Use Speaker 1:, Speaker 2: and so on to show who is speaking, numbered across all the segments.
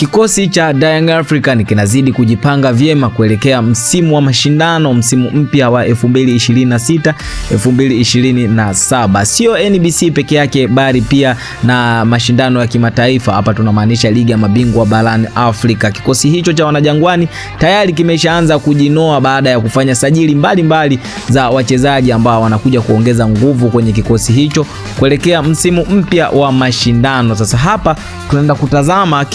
Speaker 1: Kikosi cha Young African kinazidi kujipanga vyema kuelekea msimu wa mashindano, msimu mpya wa 2026-2027. Sio NBC peke yake bali pia na mashindano ya kimataifa. Hapa tunamaanisha ligi ya mabingwa barani Afrika. Kikosi hicho cha Wanajangwani tayari kimeshaanza kujinoa baada ya kufanya sajili mbalimbali za wachezaji ambao wanakuja kuongeza nguvu kwenye kikosi hicho kuelekea msimu mpya wa mashindano. Sasa hapa tunaenda kutazama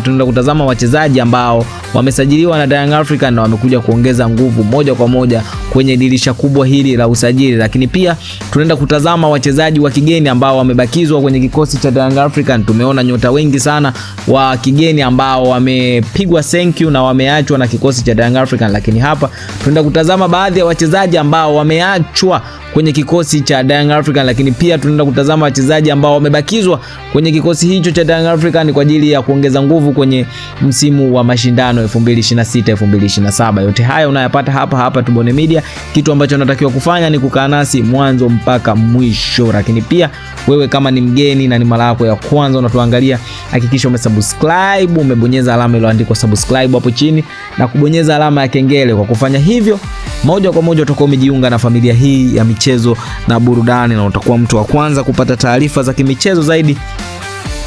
Speaker 1: tunaenda kutazama wachezaji ambao wamesajiliwa na Young African na wamekuja kuongeza nguvu moja kwa moja kwenye dirisha kubwa hili la usajili, lakini pia tunaenda kutazama wachezaji wa kigeni ambao wamebakizwa kwenye kikosi cha Young African. Tumeona nyota wengi sana wa kigeni ambao wamepigwa thank you na wameachwa na kikosi cha Young African, lakini hapa tunaenda kutazama baadhi ya wachezaji ambao wameachwa kwenye kikosi cha Young African, lakini pia tunaenda kutazama wachezaji ambao wamebakizwa kwenye kikosi hicho cha Young African kwa ajili ya kuongeza nguvu kwenye msimu wa mashindano 2026-2027. Yote haya unayapata hapa Tubone Media. Kitu ambacho unatakiwa kufanya ni kukaa nasi mwanzo mpaka mwisho, lakini pia wewe kama ni mgeni na ni mara yako ya kwanza unatuangalia, hakikisha umesubscribe, umebonyeza alama iliyoandikwa subscribe hapo chini na kubonyeza alama ya kengele. Kwa kufanya hivyo moja kwa moja utakuwa umejiunga na familia hii ya michezo na burudani na utakuwa mtu wa kwanza kupata taarifa za kimichezo zaidi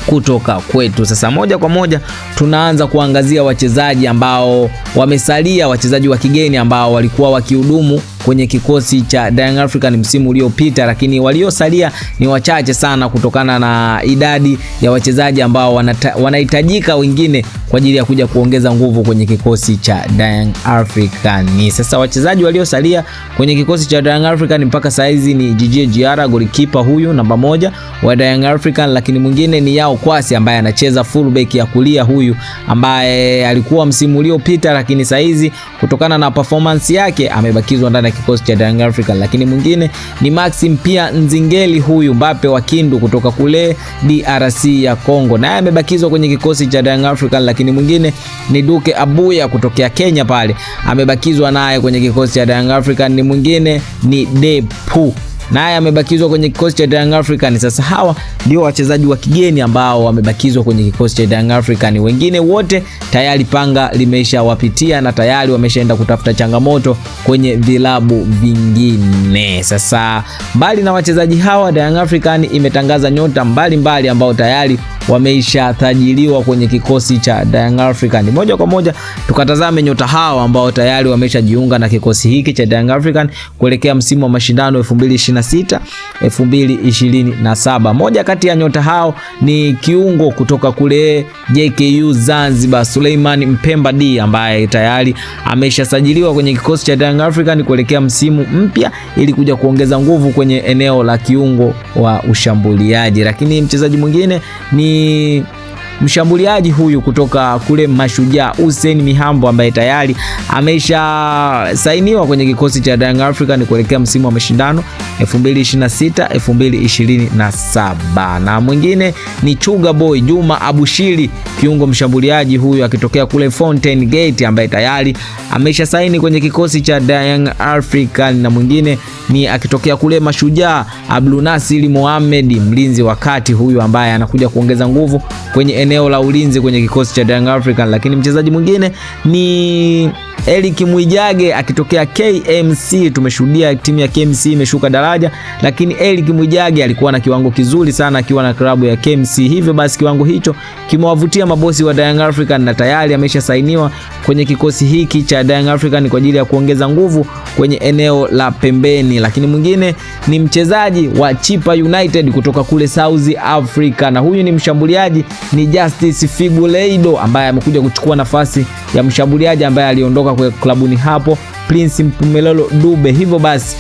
Speaker 1: kutoka kwetu. Sasa moja kwa moja tunaanza kuangazia wachezaji ambao wamesalia, wachezaji wa kigeni ambao walikuwa wakihudumu kwenye kikosi cha Young African msimu uliopita, lakini waliosalia ni wachache sana kutokana na idadi ya wachezaji ambao wanahitajika wengine kwa ajili ya kuja kuongeza nguvu kwenye kikosi cha Young African. Sasa wachezaji waliosalia kwenye kikosi cha Young African mpaka saizi ni Djigui Diarra, golikipa huyu namba 1 wa Young African, lakini mwingine ni Yao Kwasi ambaye anacheza fullback ya kulia, huyu ambaye alikuwa msimu uliopita, lakini saizi kutokana na performance yake amebakizwa ndani kikosi cha Young African. Lakini mwingine ni Maxim pia Nzingeli, huyu Mbappe wa Kindu kutoka kule DRC ya Kongo, naye amebakizwa kwenye kikosi cha Young African. Lakini mwingine ni Duke Abuya kutokea Kenya pale, amebakizwa naye kwenye kikosi cha Young African. Ni mwingine ni Depu, naye amebakizwa kwenye kikosi cha Young African. Sasa hawa ndio wachezaji wa kigeni ambao wamebakizwa kwenye kikosi cha Young African. Wengine wote tayari panga limeshawapitia na tayari wameshaenda kutafuta changamoto kwenye vilabu vingine. Sasa mbali na wachezaji hawa, Young African imetangaza nyota mbalimbali ambao tayari wameisha tajiliwa kwenye kikosi cha Young African. Moja kwa moja tukatazame nyota hao ambao tayari wameshajiunga na kikosi hiki cha Young African kuelekea msimu wa mashindano 2026-2027. Moja kati ya nyota hao ni kiungo kutoka kule JKU Zanzibar, Suleiman Mpemba D, ambaye tayari ameshasajiliwa kwenye kikosi cha Young African kuelekea msimu mpya ili kuja kuongeza nguvu kwenye eneo la kiungo wa ushambuliaji. Lakini mchezaji mwingine ni mshambuliaji huyu kutoka kule Mashujaa, Hussein Mihambo, ambaye tayari amesha sainiwa kwenye kikosi cha Young African kuelekea msimu wa mashindano 2026-2027. Na mwingine ni Chuga Boy Juma Abushiri, kiungo mshambuliaji huyu akitokea kule Fountain Gate, ambaye tayari amesha saini kwenye kikosi cha Young African. Na mwingine ni akitokea kule Mashujaa, Abdulnasir Mohamed, mlinzi wa kati huyu ambaye anakuja kuongeza nguvu kwenye eneo la ulinzi kwenye kikosi cha Young African. Lakini mchezaji mwingine ni Eric Mwijage akitokea KMC. Tumeshuhudia timu ya KMC imeshuka daraja, lakini Eric Mwijage alikuwa na kiwango kizuri sana akiwa na klabu ya KMC. Hivyo basi kiwango hicho kimewavutia mabosi wa Young African na tayari ameshasainiwa kwenye kikosi hiki cha Young African kwa ajili ya kuongeza nguvu kwenye eneo la pembeni. Lakini mwingine ni mchezaji wa Chippa United kutoka kule South Africa, na huyu ni mshambuliaji ni Justice Figueiredo ambaye amekuja kuchukua nafasi ya mshambuliaji ambaye aliondoka kwa klabuni hapo, Prince Mpumelelo Dube. Hivyo basi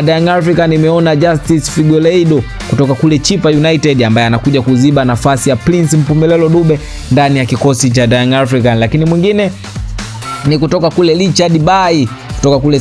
Speaker 1: Young African imeona Justice Figueiredo kutoka kule Chippa United ambaye anakuja kuziba nafasi ya Prince Mpumelelo Dube ndani ya kikosi cha Young African. Lakini mwingine ni kutoka kule Richard Bay kutoka kule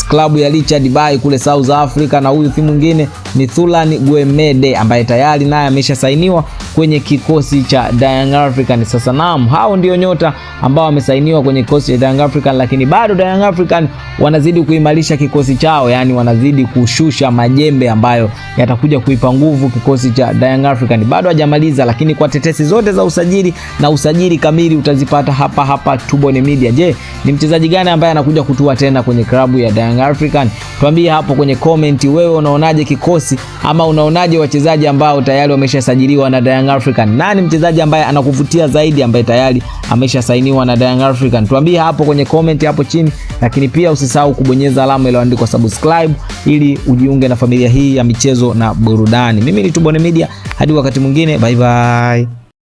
Speaker 1: klabu ya Richard Bay kule South Africa, na huyu si mwingine ni Thulan Guemede ambaye tayari naye ameshasainiwa kwenye kikosi cha Young African. Sasa naam, hao ndio nyota ambao wamesainiwa kwenye kikosi cha Young African, lakini bado Young African wanazidi kuimarisha kikosi chao, yani wanazidi kushusha majembe ambayo yatakuja kuipa nguvu kikosi cha Young African. Bado hajamaliza, lakini kwa tetesi zote za usajili na usajili kamili utazipata hapa Tubone Media. Je, ni mchezaji gani ambaye anakuja kutua tena kwenye klabu ya Young African? Tuambie hapo kwenye comment, wewe unaonaje kikosi ama unaonaje wachezaji ambao tayari wameshasajiliwa na Young African? Nani mchezaji ambaye anakuvutia zaidi ambaye tayari ameshasainiwa na Young African? Tuambie hapo kwenye comment hapo chini, lakini pia usisahau kubonyeza alama iliyoandikwa subscribe ili ujiunge na familia hii ya michezo na burudani. Mimi ni Tubone Media, hadi wakati mwingine, bye bye.